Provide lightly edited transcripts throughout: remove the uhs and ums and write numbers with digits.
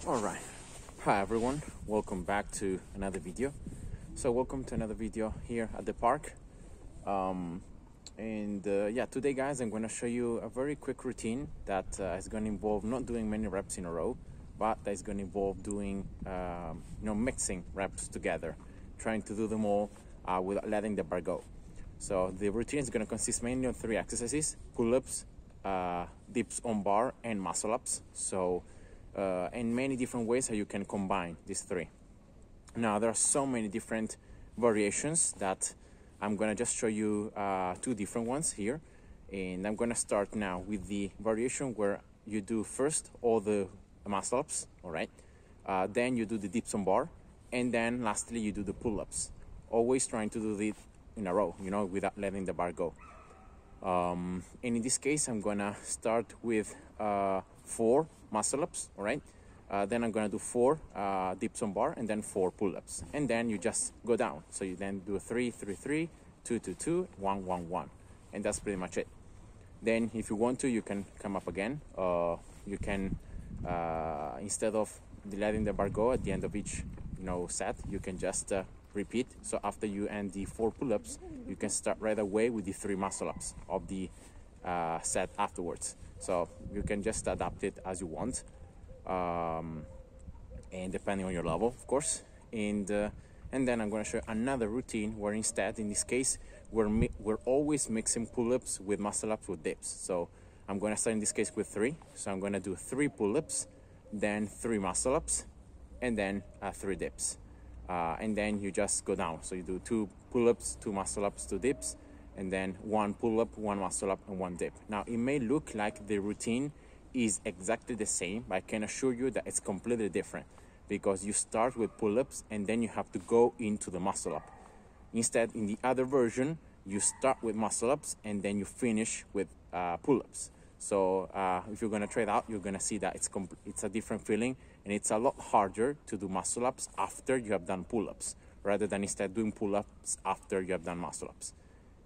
All right, hi everyone, welcome back to another video. So welcome to another video here at the park. Yeah, today guys, I'm going to show you a very quick routine that is going to involve not doing many reps in a row, but that is going to involve doing mixing reps together, trying to do them all without letting the bar go. So the routine is going to consist mainly of 3 exercises: pull-ups, dips on bar, and muscle-ups. So and many different ways how you can combine these 3. Now there are so many different variations that I'm gonna just show you 2 different ones here, and I'm gonna start now with the variation where you do first all the muscle-ups, all right, then you do the dips on bar, and then lastly you do the pull-ups, always trying to do it in a row, without letting the bar go. And in this case, I'm gonna start with 4 muscle-ups, all right? Then I'm gonna do 4 dips on bar, and then 4 pull-ups, and then you just go down. So you then do 3, 3, 3, 2, 2, 2, 1, 1, 1, and that's pretty much it. Then, if you want to, you can come up again. You can instead of letting the bar go at the end of each set, you can just repeat. So after you end the 4 pull-ups, you can start right away with the 3 muscle-ups of the set afterwards. So you can just adapt it as you want, and depending on your level, of course. And then I'm going to show you another routine where instead, in this case, we're always mixing pull-ups with muscle-ups with dips. So I'm going to start in this case with 3. So I'm going to do 3 pull-ups, then 3 muscle-ups, and then 3 dips. And then you just go down. So you do 2 pull-ups, 2 muscle-ups, 2 dips, and then 1 pull-up, 1 muscle-up, and 1 dip. Now, it may look like the routine is exactly the same, but I can assure you that it's completely different, because you start with pull-ups and then you have to go into the muscle-up. Instead, in the other version, you start with muscle-ups and then you finish with pull-ups. So if you're going to try it out, you're going to see that it's a different feeling, and it's a lot harder to do muscle-ups after you have done pull-ups, rather than instead doing pull-ups after you have done muscle-ups.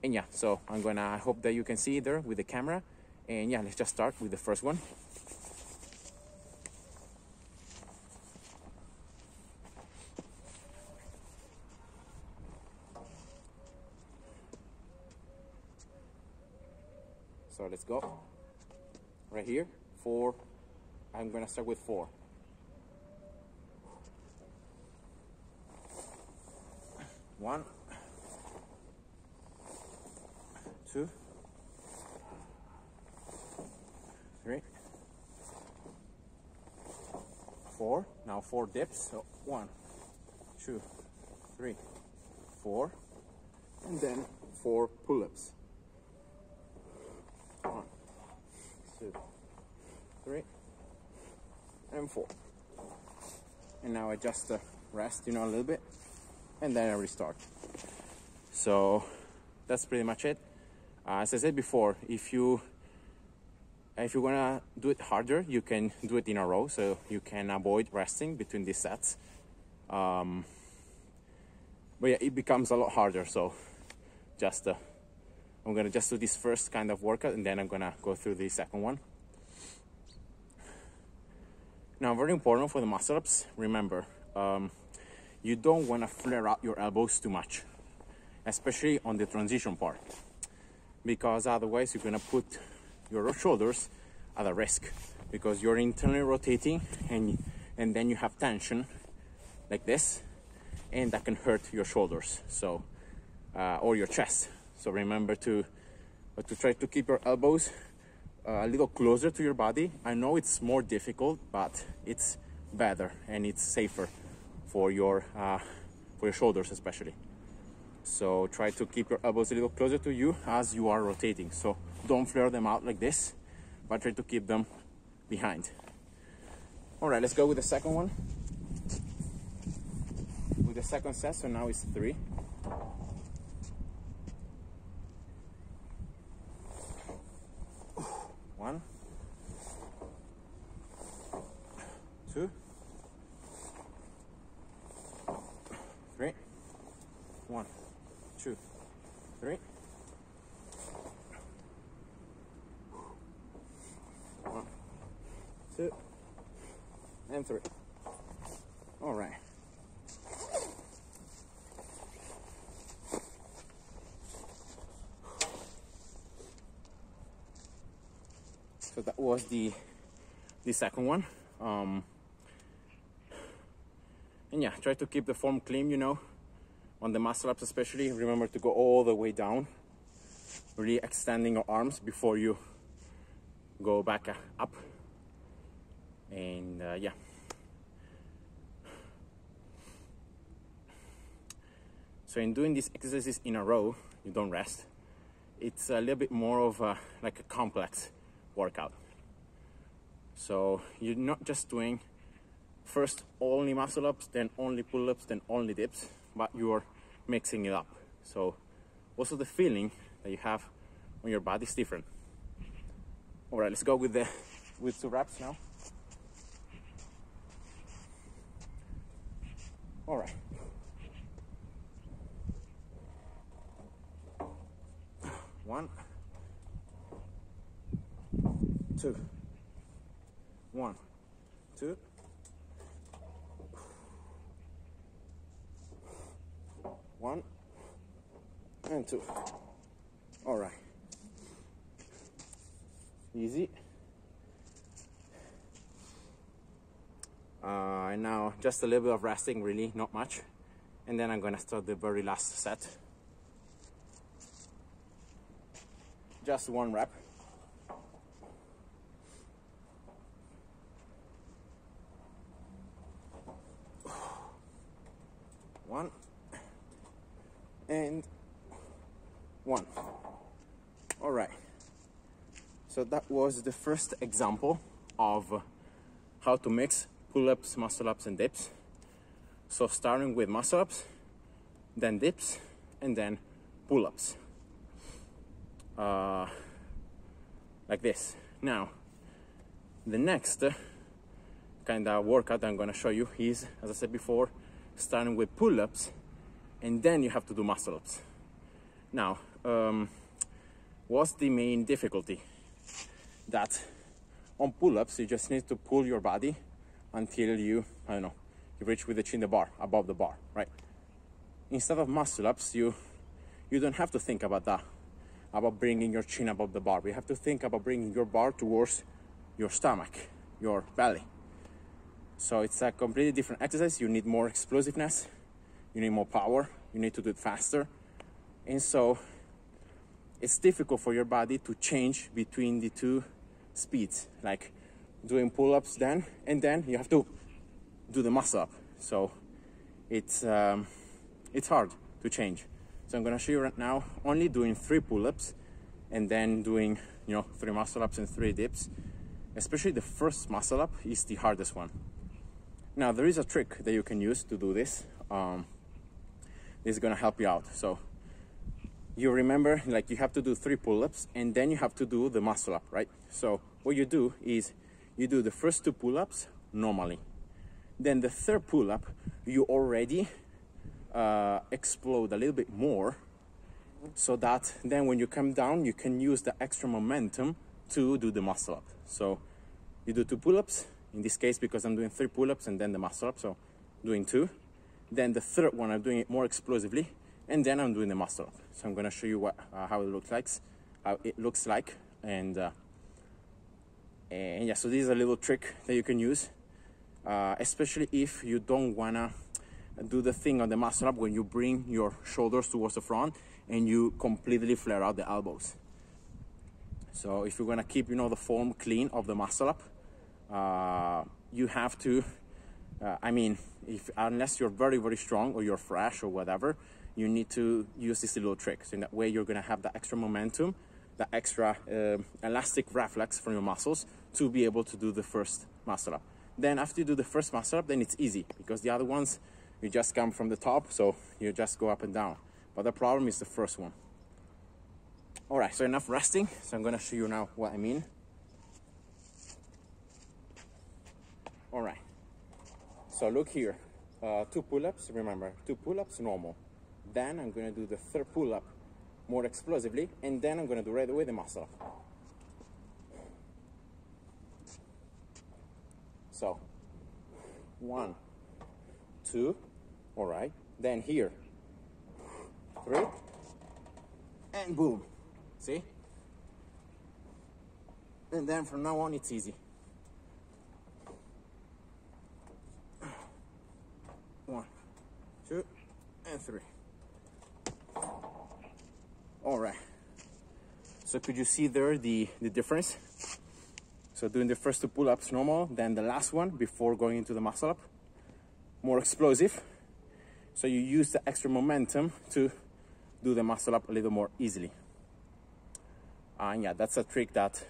And yeah, so I hope that you can see there with the camera. And yeah, let's just start with the first one. So let's go. Right here, 4. I'm gonna start with 4. 1, 2, 3, 4. Now 4 dips. So 1, 2, 3, 4, and then 4 pull-ups. 1, 2, 3, and 4. And now I just rest, a little bit, and then I restart. So that's pretty much it. As I said before, if you're gonna do it harder, you can do it in a row, so you can avoid resting between these sets. But yeah, it becomes a lot harder. So just I'm gonna just do this first kind of workout, and then I'm gonna go through the second one. Now, very important for the muscle-ups, remember, you don't want to flare out your elbows too much, especially on the transition part, because otherwise you're going to put your shoulders at a risk, because you're internally rotating, and then you have tension like this, and that can hurt your shoulders, so or your chest. So remember to try to keep your elbows a little closer to your body. I know it's more difficult, but it's better and it's safer for your shoulders especially. So try to keep your elbows a little closer to you as you are rotating. So don't flare them out like this, but try to keep them behind. All right, let's go with the second one. With the second set, so now it's 3. 1, 2, 3, 1, 2, 3, 1, 2, and 3. All right. So that was the second one. And yeah, try to keep the form clean, you know, on the muscle ups especially. Remember to go all the way down, really extending your arms before you go back up. And yeah. So in doing these exercises in a row, you don't rest. It's a little bit more of like a complex workout. So you're not just doing first only muscle ups, then only pull-ups, then only dips, but you're mixing it up. So also the feeling that you have on your body is different. All right, let's go with 2 reps now. All right. One, 2, 1, 2. 1 and 2. All right. Easy. And now just a little bit of resting, really, not much. And then I'm gonna start the very last set. Just 1 rep. One. And 1. All right. So that was the first example of how to mix pull-ups, muscle-ups, and dips. So starting with muscle-ups, then dips, and then pull-ups. Like this. Now, the next kind of workout I'm going to show you is, as I said before, starting with pull-ups, and then you have to do muscle-ups. Now, what's the main difficulty? That on pull-ups, you just need to pull your body until you, I don't know, you reach with the chin the bar, above the bar, right? Instead of muscle-ups, you don't have to think about that, about bringing your chin above the bar. You have to think about bringing your bar towards your stomach, your belly. So it's a completely different exercise. You need more explosiveness, you need more power, you need to do it faster. And so it's difficult for your body to change between the 2 speeds, like doing pull-ups then, and then you have to do the muscle up. So it's hard to change. So I'm gonna show you right now only doing 3 pull-ups and then doing, you know, 3 muscle-ups and 3 dips. Especially the first muscle-up is the hardest one. Now there is a trick that you can use to do this. This is gonna help you out. So you remember, like, you have to do 3 pull-ups and then you have to do the muscle-up, right? So what you do is you do the first 2 pull-ups normally. Then the 3rd pull-up, you already explode a little bit more, so that then when you come down, you can use the extra momentum to do the muscle-up. So you do 2 pull-ups, in this case, because I'm doing 3 pull-ups and then the muscle-up, so doing 2. Then the 3rd one, I'm doing it more explosively, and then I'm doing the muscle-up. So I'm gonna show you how it looks like, and yeah, so this is a little trick that you can use, especially if you don't wanna do the thing on the muscle-up when you bring your shoulders towards the front and you completely flare out the elbows. So if you're gonna keep, you know, the form clean of the muscle-up, you have to, I mean, unless you're very, very strong or you're fresh or whatever, you need to use these little tricks. In that way, you're gonna have the extra momentum, the extra elastic reflex from your muscles to be able to do the first muscle-up. Then after you do the first muscle-up, then it's easy, because the other ones, you just come from the top, so you just go up and down. But the problem is the first one. All right, so enough resting. So I'm gonna show you now what I mean. All right, so look here, 2 pull-ups, remember, 2 pull-ups normal. Then I'm gonna do the 3rd pull-up more explosively, and then I'm gonna do right away the muscle-up. So 1, 2, all right, then here, 3, and boom, see? And then from now on it's easy. 1, 2, and 3. All right, so could you see there the difference? So doing the first 2 pull-ups normal, then the last one before going into the muscle up, more explosive. So you use the extra momentum to do the muscle up a little more easily. And yeah, that's a trick that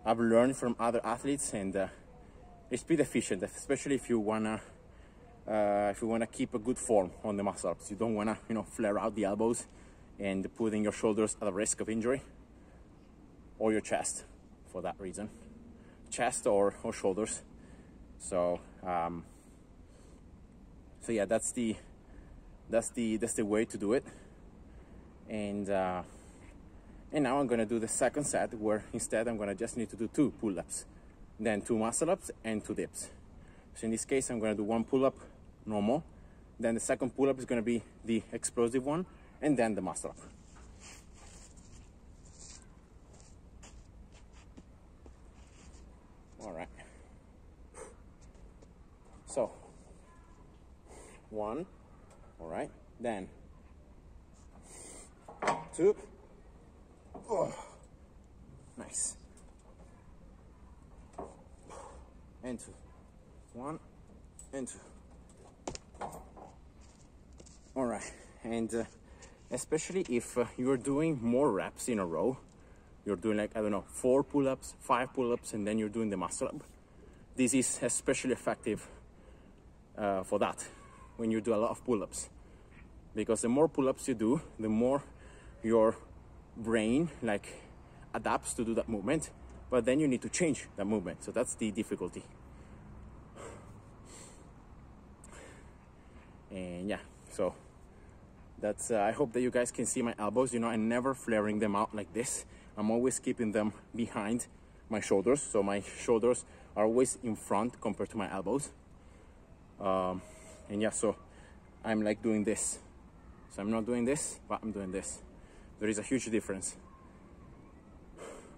I've learned from other athletes, and it's pretty efficient, especially if you wanna keep a good form on the muscle ups. You don't wanna, flare out the elbows and putting your shoulders at a risk of injury, or your chest for that reason, chest or shoulders. So so yeah, that's the way to do it. And now I'm gonna do the second set, where instead I'm gonna just need to do 2 pull-ups, then 2 muscle-ups and 2 dips. So in this case, I'm gonna do 1 pull-up normal, then the second pull-up is gonna be the explosive one, and then the muscle-up. All right. So 1, all right, then 2. Oh, nice. And 2. 1 and 2. All right, and especially if you're doing more reps in a row, you're doing like, I don't know, 4 pull-ups, 5 pull-ups, and then you're doing the muscle up. This is especially effective for that, when you do a lot of pull-ups, because the more pull-ups you do, the more your brain adapts to do that movement, but then you need to change that movement. So that's the difficulty. And yeah, so that's I hope that you guys can see my elbows. I'm never flaring them out like this. I'm always keeping them behind my shoulders, so my shoulders are always in front compared to my elbows. And yeah, so I'm like doing this. So I'm not doing this, but I'm doing this. There is a huge difference.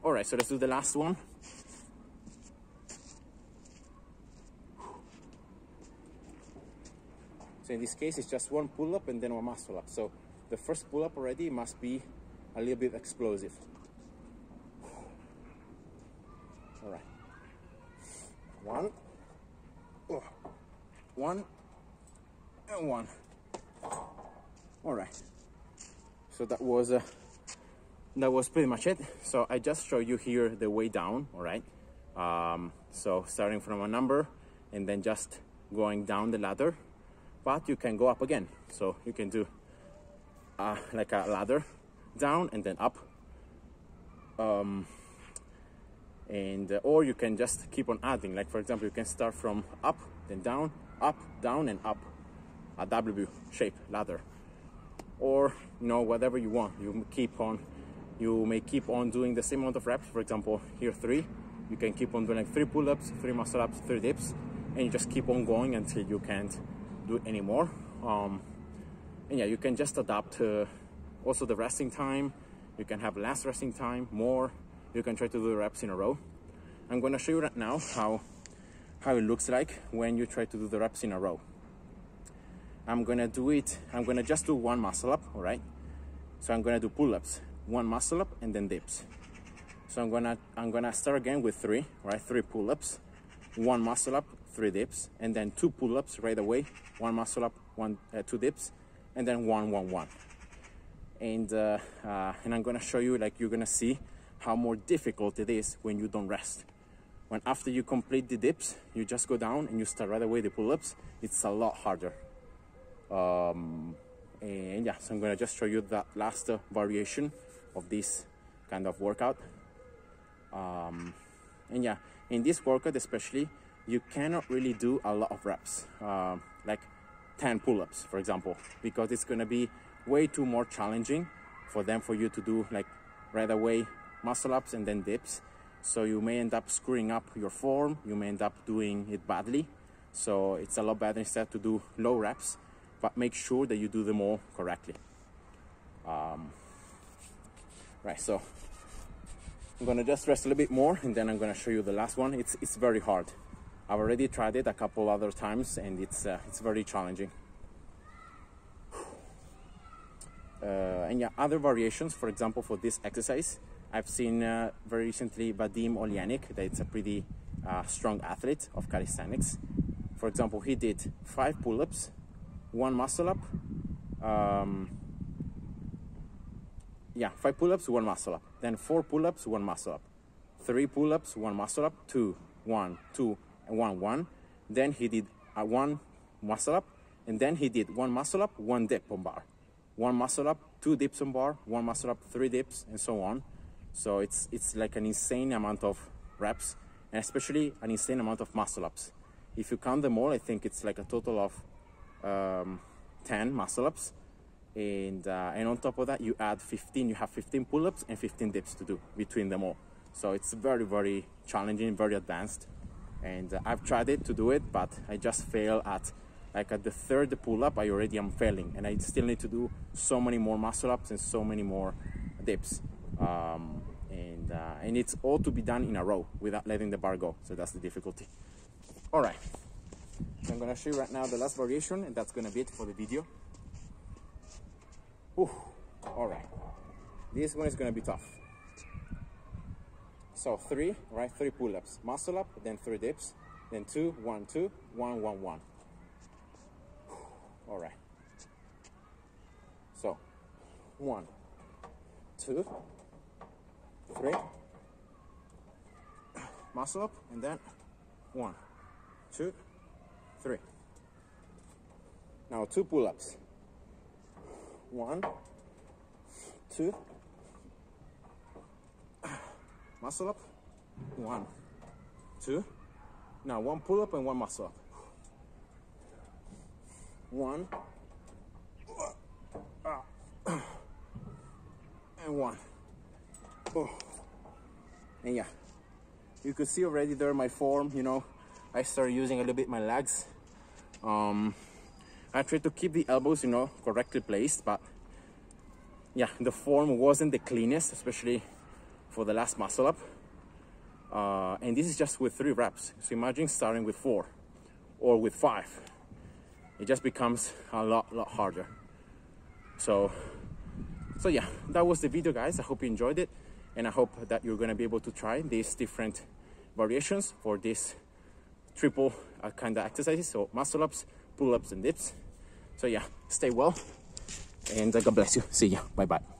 All right, so let's do the last one. So in this case, it's just 1 pull-up and then 1 muscle-up. So the first pull-up already must be a little bit explosive. All right. 1, 1, and 1. All right. So that was pretty much it. So I just show you here the way down. All right. So starting from a number and then just going down the ladder, but you can go up again. So you can do like a ladder, down and then up. Or you can just keep on adding. Like for example, you can start from up, then down, and up, a W shape ladder. Or whatever you want. You may keep on doing the same amount of reps. For example, here 3. You can keep on doing like 3 pull-ups, 3 muscle-ups, 3 dips, and you just keep on going until you can't do it anymore. And yeah, you can just adapt also the resting time. You can have less resting time, more. You can try to do the reps in a row. I'm going to show you right now how it looks like when you try to do the reps in a row. I'm going to just do 1 muscle up, all right? So I'm going to do pull-ups, 1 muscle up, and then dips. So I'm going to start again with 3, right? 3 pull-ups, 1 muscle up, 3 dips, and then 2 pull-ups right away, 1 muscle up, 2 dips, and then 1, 1, 1. And I'm going to show you, like, you're going to see how more difficult it is when you don't rest. When after you complete the dips, you just go down and you start right away the pull-ups, it's a lot harder. And yeah, so I'm gonna just show you that last variation of this kind of workout. And yeah, in this workout especially, you cannot really do a lot of reps, like 10 pull-ups, for example, because it's gonna be way too more challenging for you to do like right away muscle ups and then dips. So you may end up screwing up your form, you may end up doing it badly. So it's a lot better instead to do low reps, but make sure that you do them all correctly. Right, so I'm gonna just rest a little bit more, and then I'm gonna show you the last one. It's very hard. I've already tried it a couple other times, and it's very challenging. And yeah, other variations, for example, for this exercise, I've seen very recently Vadim Olyanik, that it's a pretty strong athlete of calisthenics. For example, he did 5 pull-ups, 1 muscle-up, 5 pull-ups, 1 muscle-up, then 4 pull-ups, 1 muscle-up, 3 pull-ups, 1 muscle-up, 2, 1, 2, and 1, 1. Then he did 1 muscle-up, and then he did 1 muscle-up, 1 dip on bar, 1 muscle-up, 2 dips on bar, 1 muscle-up, 3 dips, and so on. So it's like an insane amount of reps, and especially an insane amount of muscle-ups. If you count them all, I think it's like a total of 10 muscle-ups. And on top of that, you add 15, you have 15 pull-ups and 15 dips to do between them all. So it's very, very challenging, very advanced. And I've tried it to do it, but I just fail at the third pull-up. I already am failing, and I still need to do so many more muscle-ups and so many more dips. And it's all to be done in a row without letting the bar go. So that's the difficulty. All right, so I'm gonna show you right now the last variation, and that's gonna be it for the video. All right, this one is gonna be tough. So 3 pull-ups, muscle up, then 3 dips, then 2, 1, 2, 1, 1, 1. All right, so 1, 2, 3, muscle up, and then 1, 2, 3. Now 2 pull-ups, 1, 2, muscle up, 1, 2. Now 1 pull-up and 1 muscle up. 1 and 1. And yeah, you could see already there my form. You know, I started using a little bit my legs. I tried to keep the elbows, you know, correctly placed, but yeah, the form wasn't the cleanest, especially for the last muscle up. And this is just with 3 reps. So imagine starting with 4 or with 5. It just becomes a lot harder. So yeah, that was the video, guys. I hope you enjoyed it, and I hope that you're gonna be able to try these different variations for this triple kind of exercises. So muscle ups, pull ups, and dips. So yeah, stay well, and God bless you. See ya. Bye bye.